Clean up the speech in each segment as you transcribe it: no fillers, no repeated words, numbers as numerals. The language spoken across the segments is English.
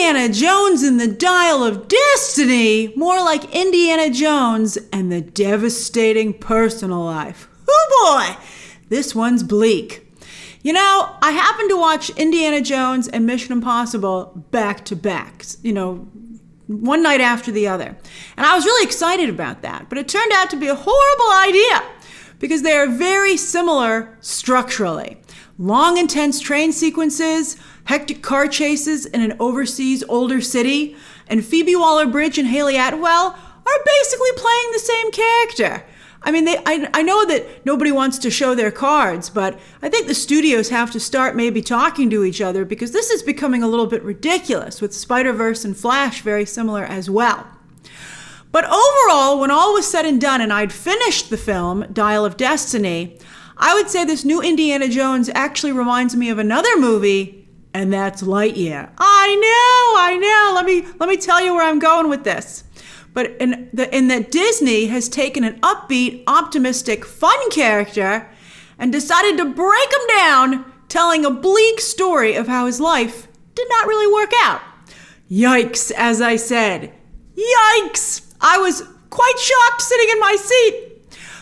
Indiana Jones and the Dial of Destiny, more like Indiana Jones and the Devastating Personal Life. Oh boy, this one's bleak. You know, I happened to watch Indiana Jones and Mission Impossible back to back, one night after the other. And I was really excited about that, but it turned out to be a horrible idea because they are very similar structurally. Long, intense train sequences, hectic car chases in an overseas older city, and Phoebe Waller-Bridge and Haley Atwell are basically playing the same character. I mean, I know that nobody wants to show their cards, but I think the studios have to start maybe talking to each other because this is becoming a little bit ridiculous, with Spider-Verse and Flash very similar as well. But overall, when all was said and done and I'd finished the film, Dial of Destiny, I would say this new Indiana Jones actually reminds me of another movie, and that's Lightyear. I know. Let me tell you where I'm going with this. But in that Disney has taken an upbeat, optimistic, fun character and decided to break him down, telling a bleak story of how his life did not really work out. Yikes, as I said. Yikes! I was quite shocked sitting in my seat.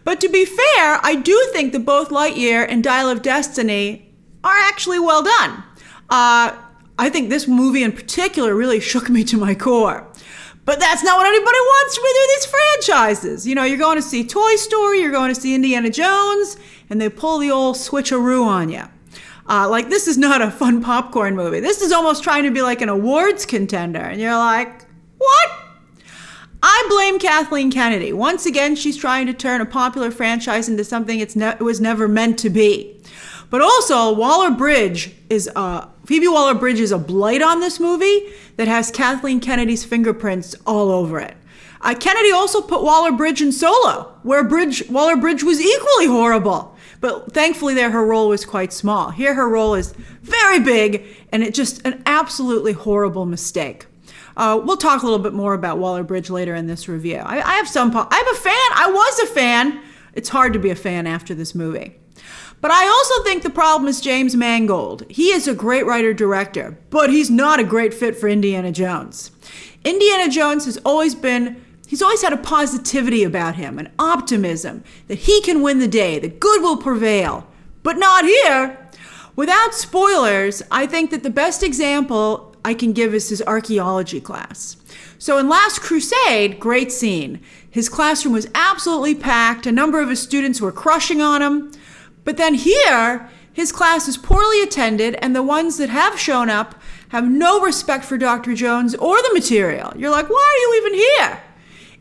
But to be fair, I do think that both Lightyear and Dial of Destiny are actually well done. I think this movie in particular really shook me to my core. But that's not what anybody wants from either of these franchises. You know, you're going to see Toy Story, you're going to see Indiana Jones, and they pull the old switcheroo on you. Like, this is not a fun popcorn movie. This is almost trying to be like an awards contender. And you're like, what? I blame Kathleen Kennedy. Once again, she's trying to turn a popular franchise into something it was never meant to be. But also, Phoebe Waller-Bridge is a blight on this movie that has Kathleen Kennedy's fingerprints all over it. Kennedy also put Waller-Bridge in Solo, where Waller-Bridge was equally horrible. But thankfully there, her role was quite small. Here, her role is very big, and it's just an absolutely horrible mistake. We'll talk a little bit more about Waller-Bridge later in this review. I was a fan. It's hard to be a fan after this movie. But I also think the problem is James Mangold. He is a great writer-director, but he's not a great fit for Indiana Jones. Indiana Jones he's always had a positivity about him, an optimism that he can win the day, that good will prevail. But not here. Without spoilers, I think that the best example I can give is his archaeology class. So in Last Crusade, great scene. His classroom was absolutely packed. A number of his students were crushing on him. But then here, his class is poorly attended, and the ones that have shown up have no respect for Dr. Jones or the material. You're like, why are you even here?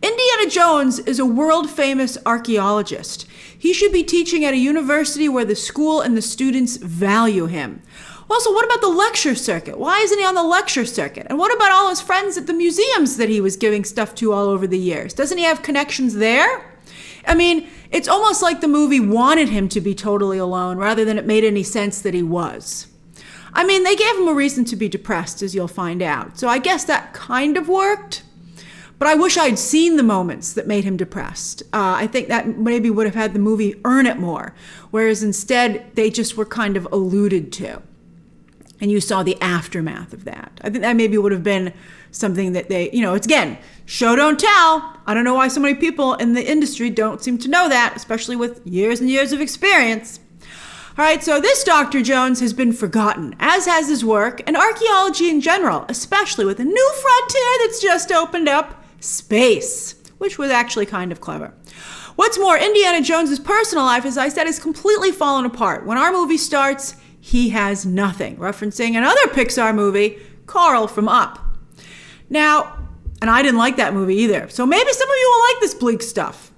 Indiana Jones is a world-famous archaeologist. He should be teaching at a university where the school and the students value him. Also, what about the lecture circuit? Why isn't he on the lecture circuit? And what about all his friends at the museums that he was giving stuff to all over the years? Doesn't he have connections there? I mean, it's almost like the movie wanted him to be totally alone rather than it made any sense that he was. I mean, they gave him a reason to be depressed, as you'll find out. So I guess that kind of worked. But I wish I'd seen the moments that made him depressed. I think that maybe would have had the movie earn it more, whereas instead they just were kind of alluded to. And you saw the aftermath of that. I think that maybe would have been something that they, it's again, show don't tell. I don't know why so many people in the industry don't seem to know that, especially with years and years of experience. All right, so this Dr. Jones has been forgotten, as has his work and archaeology in general, especially with a new frontier that's just opened up, space, which was actually kind of clever. What's more, Indiana Jones's personal life, as I said, is completely fallen apart. When our movie starts, he has nothing, referencing another Pixar movie, Carl from Up. Now, and I didn't like that movie either, so maybe some of you will like this bleak stuff.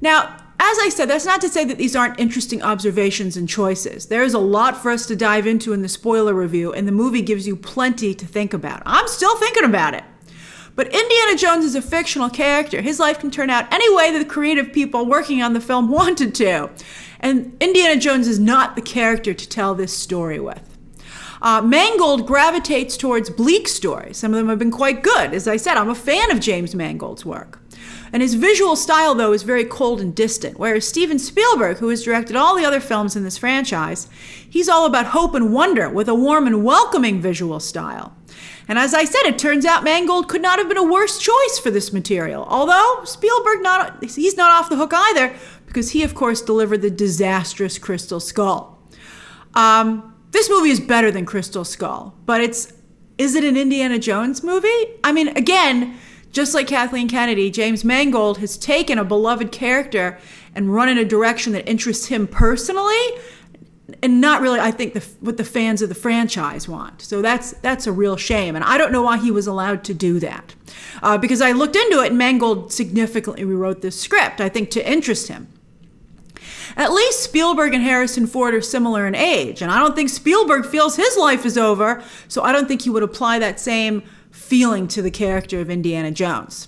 Now, as I said, that's not to say that these aren't interesting observations and choices. There is a lot for us to dive into in the spoiler review, and the movie gives you plenty to think about. I'm still thinking about it. But Indiana Jones is a fictional character. His life can turn out any way that the creative people working on the film wanted to. And Indiana Jones is not the character to tell this story with. Mangold gravitates towards bleak stories. Some of them have been quite good. As I said, I'm a fan of James Mangold's work. And his visual style, though, is very cold and distant, whereas Steven Spielberg, who has directed all the other films in this franchise, he's all about hope and wonder with a warm and welcoming visual style. And as I said, it turns out Mangold could not have been a worse choice for this material, although Spielberg, he's not off the hook either, because he, of course, delivered the disastrous Crystal Skull. This movie is better than Crystal Skull, but is it an Indiana Jones movie? I mean, again, just like Kathleen Kennedy, James Mangold has taken a beloved character and run in a direction that interests him personally, and not really, I think, what the fans of the franchise want. So that's a real shame, and I don't know why he was allowed to do that. Because I looked into it, and Mangold significantly rewrote this script, I think, to interest him. At least Spielberg and Harrison Ford are similar in age, and I don't think Spielberg feels his life is over, so I don't think he would apply that same feeling to the character of Indiana Jones.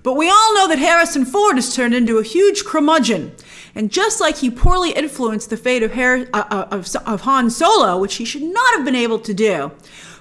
But we all know that Harrison Ford has turned into a huge curmudgeon, and just like he poorly influenced the fate of Han Solo, which he should not have been able to do,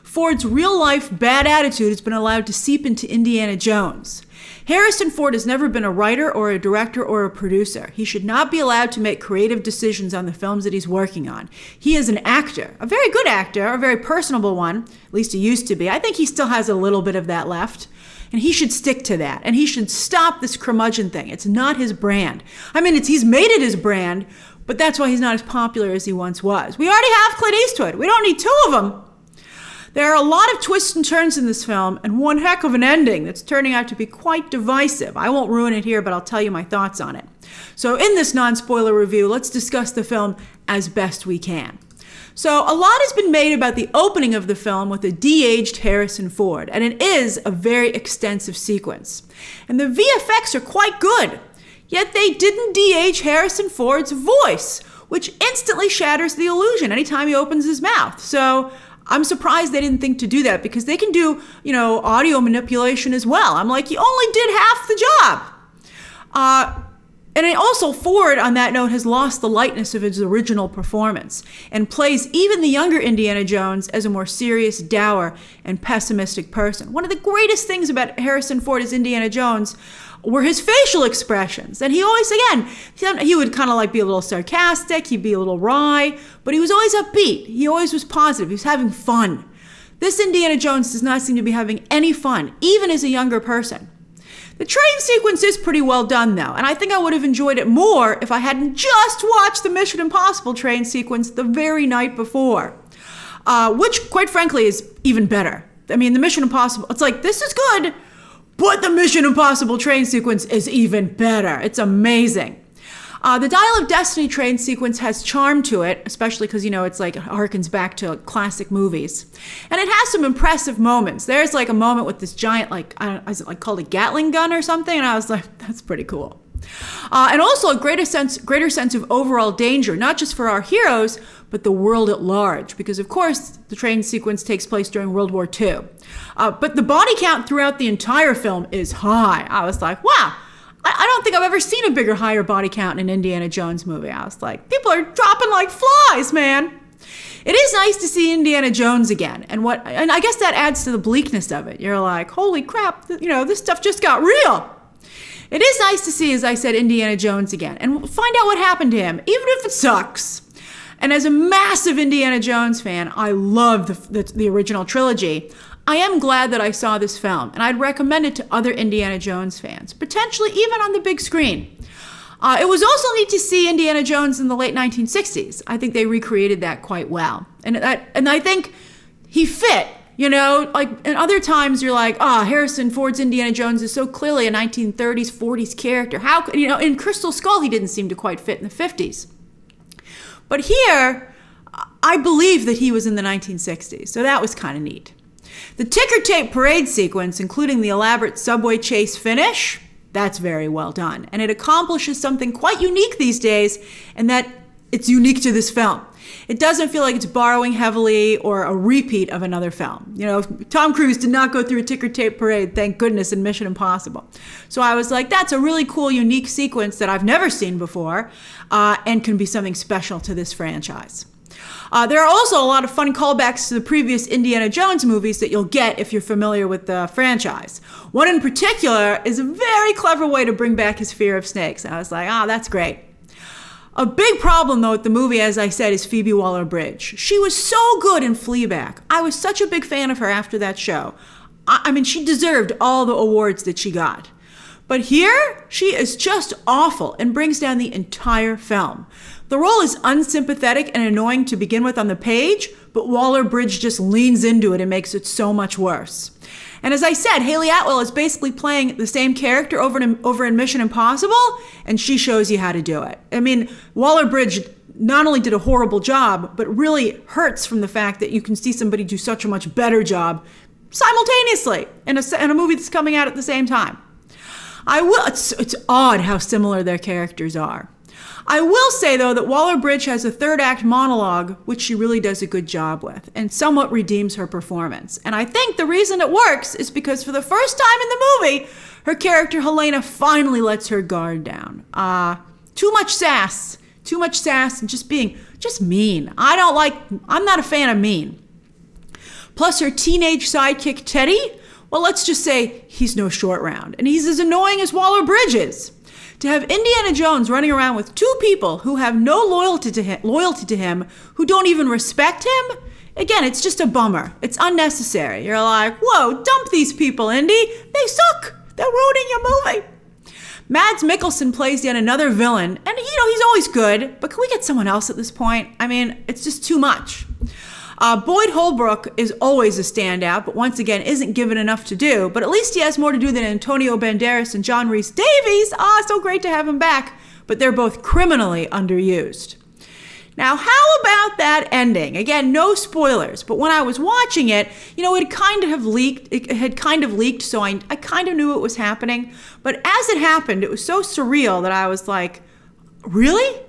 Ford's real-life bad attitude has been allowed to seep into Indiana Jones. Harrison Ford has never been a writer or a director or a producer. He should not be allowed to make creative decisions on the films that he's working on. He is an actor, a very good actor, a very personable one, at least he used to be. I think he still has a little bit of that left. And he should stick to that. And he should stop this curmudgeon thing. It's not his brand. I mean, he's made it his brand, but that's why he's not as popular as he once was. We already have Clint Eastwood. We don't need two of them. There are a lot of twists and turns in this film, and one heck of an ending that's turning out to be quite divisive. I won't ruin it here, but I'll tell you my thoughts on it. So in this non-spoiler review, let's discuss the film as best we can. So a lot has been made about the opening of the film with a de-aged Harrison Ford, and it is a very extensive sequence. And the VFX are quite good, yet they didn't de-age Harrison Ford's voice, which instantly shatters the illusion anytime he opens his mouth. So I'm surprised they didn't think to do that, because they can do, audio manipulation as well. I'm like, you only did half the job. And also, Ford, on that note, has lost the lightness of his original performance and plays even the younger Indiana Jones as a more serious, dour, and pessimistic person. One of the greatest things about Harrison Ford as Indiana Jones were his facial expressions. And he always, again, he would kind of like be a little sarcastic, he'd be a little wry, but he was always upbeat. He always was positive. He was having fun. This Indiana Jones does not seem to be having any fun, even as a younger person. The train sequence is pretty well done, though, and I think I would have enjoyed it more if I hadn't just watched the Mission Impossible train sequence the very night before, which, quite frankly, is even better. I mean, the Mission Impossible, it's like, this is good, but the Mission Impossible train sequence is even better. It's amazing. The Dial of Destiny train sequence has charm to it, especially because, it's like it harkens back to classic movies. And it has some impressive moments. There's like a moment with this giant, is it called a Gatling gun or something? And I was like, that's pretty cool. And also a greater sense of overall danger, not just for our heroes, but the world at large. Because, of course, the train sequence takes place during World War II. But the body count throughout the entire film is high. I was like, wow. I don't think I've ever seen a bigger, higher body count in an Indiana Jones movie. I was like, people are dropping like flies, man. It is nice to see Indiana Jones again. And I guess that adds to the bleakness of it. You're like, holy crap, this stuff just got real. It is nice to see, as I said, Indiana Jones again and find out what happened to him, even if it sucks. And as a massive Indiana Jones fan, I love the original trilogy. I am glad that I saw this film, and I'd recommend it to other Indiana Jones fans, potentially even on the big screen. It was also neat to see Indiana Jones in the late 1960s. I think they recreated that quite well. And I think he fit, like in other times you're like, Harrison Ford's Indiana Jones is so clearly a 1930s, 40s character. How could, in Crystal Skull, he didn't seem to quite fit in the 50s. But here, I believe that he was in the 1960s, so that was kind of neat. The ticker tape parade sequence, including the elaborate subway chase finish, that's very well done. And it accomplishes something quite unique these days, and that it's unique to this film. It doesn't feel like it's borrowing heavily or a repeat of another film. Tom Cruise did not go through a ticker tape parade, thank goodness, in Mission Impossible. So I was like, that's a really cool, unique sequence that I've never seen before, and can be something special to this franchise. There are also a lot of fun callbacks to the previous Indiana Jones movies that you'll get if you're familiar with the franchise. One in particular is a very clever way to bring back his fear of snakes. I was like, that's great. A big problem, though, with the movie, as I said, is Phoebe Waller-Bridge. She was so good in Fleabag. I was such a big fan of her after that show. I mean, she deserved all the awards that she got. But here, she is just awful and brings down the entire film. The role is unsympathetic and annoying to begin with on the page, but Waller-Bridge just leans into it and makes it so much worse. And as I said, Hayley Atwell is basically playing the same character over in Mission Impossible, and she shows you how to do it. I mean, Waller-Bridge not only did a horrible job, but really hurts from the fact that you can see somebody do such a much better job simultaneously in a movie that's coming out at the same time. It's odd how similar their characters are. I will say, though, that Waller-Bridge has a third act monologue, which she really does a good job with, and somewhat redeems her performance. And I think the reason it works is because for the first time in the movie, her character Helena finally lets her guard down. Too much sass and just mean. I'm not a fan of mean. Plus her teenage sidekick Teddy, well, let's just say he's no short round, and he's as annoying as Waller-Bridge is. To have Indiana Jones running around with two people who have no loyalty to him, who don't even respect him, again, it's just a bummer. It's unnecessary. You're like, whoa, dump these people, Indy. They suck. They're ruining your movie. Mads Mikkelsen plays yet another villain, and he's always good, but can we get someone else at this point? I mean, it's just too much. Boyd Holbrook is always a standout, but once again isn't given enough to do. But at least he has more to do than Antonio Banderas and John Rhys Davies. So great to have him back. But they're both criminally underused. Now, how about that ending? Again, no spoilers. But when I was watching it, it had kind of leaked, so I kind of knew it was happening. But as it happened, it was so surreal that I was like, really?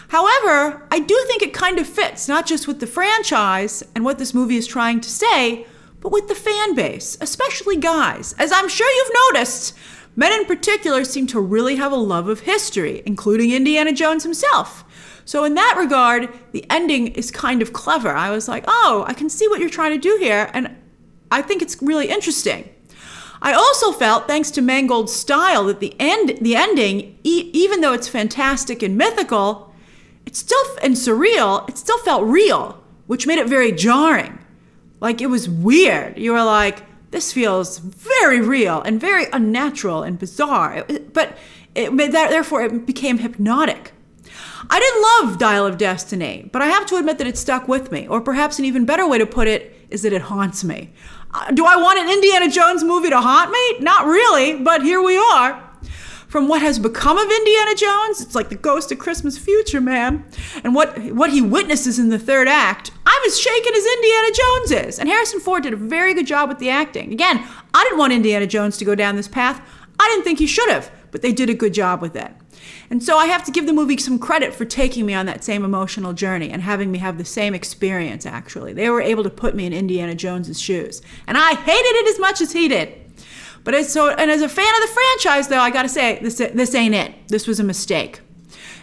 However, I do think it kind of fits, not just with the franchise and what this movie is trying to say, but with the fan base, especially guys. As I'm sure you've noticed, men in particular seem to really have a love of history, including Indiana Jones himself. So in that regard, the ending is kind of clever. I was like, I can see what you're trying to do here, and I think it's really interesting. I also felt, thanks to Mangold's style, that the ending, even though it's fantastic and mythical, and surreal, it still felt real, which made it very jarring. Like, it was weird. You were like, this feels very real and very unnatural and bizarre. Therefore, it became hypnotic. I didn't love Dial of Destiny, but I have to admit that it stuck with me. Or perhaps an even better way to put it is that it haunts me. Do I want an Indiana Jones movie to haunt me? Not really, but here we are. From what has become of Indiana Jones, it's like the ghost of Christmas future, man. And what he witnesses in the third act, I'm as shaken as Indiana Jones is. And Harrison Ford did a very good job with the acting. Again, I didn't want Indiana Jones to go down this path. I didn't think he should have, but they did a good job with it. And so I have to give the movie some credit for taking me on that same emotional journey and having me have the same experience, actually. They were able to put me in Indiana Jones's shoes. And I hated it as much as he did. But as a fan of the franchise, though, I got to say, this ain't it. This was a mistake.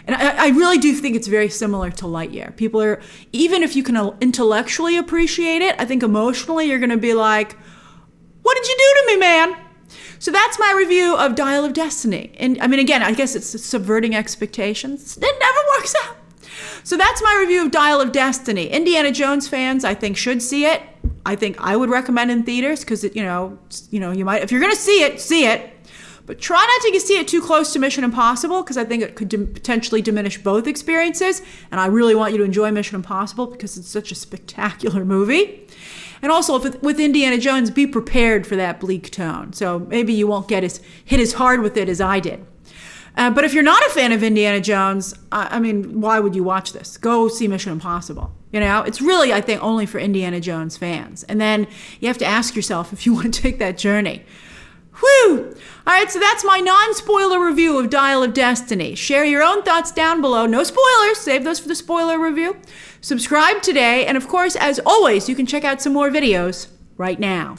And I really do think it's very similar to Lightyear. People are, even if you can intellectually appreciate it, I think emotionally you're going to be like, what did you do to me, man? So that's my review of Dial of Destiny. And I mean, again, I guess it's subverting expectations. It never works out. So that's my review of Dial of Destiny. Indiana Jones fans, I think, should see it. I think I would recommend in theaters because, you might, if you're going to see it. But try not to see it too close to Mission Impossible because I think it could potentially diminish both experiences. And I really want you to enjoy Mission Impossible because it's such a spectacular movie. And also, with Indiana Jones, be prepared for that bleak tone. So maybe you won't get hit as hard with it as I did. But if you're not a fan of Indiana Jones, I mean, why would you watch this? Go see Mission Impossible. It's really, I think, only for Indiana Jones fans. And then you have to ask yourself if you want to take that journey. Whew! All right, so that's my non-spoiler review of Dial of Destiny. Share your own thoughts down below. No spoilers. Save those for the spoiler review. Subscribe today. And of course, as always, you can check out some more videos right now.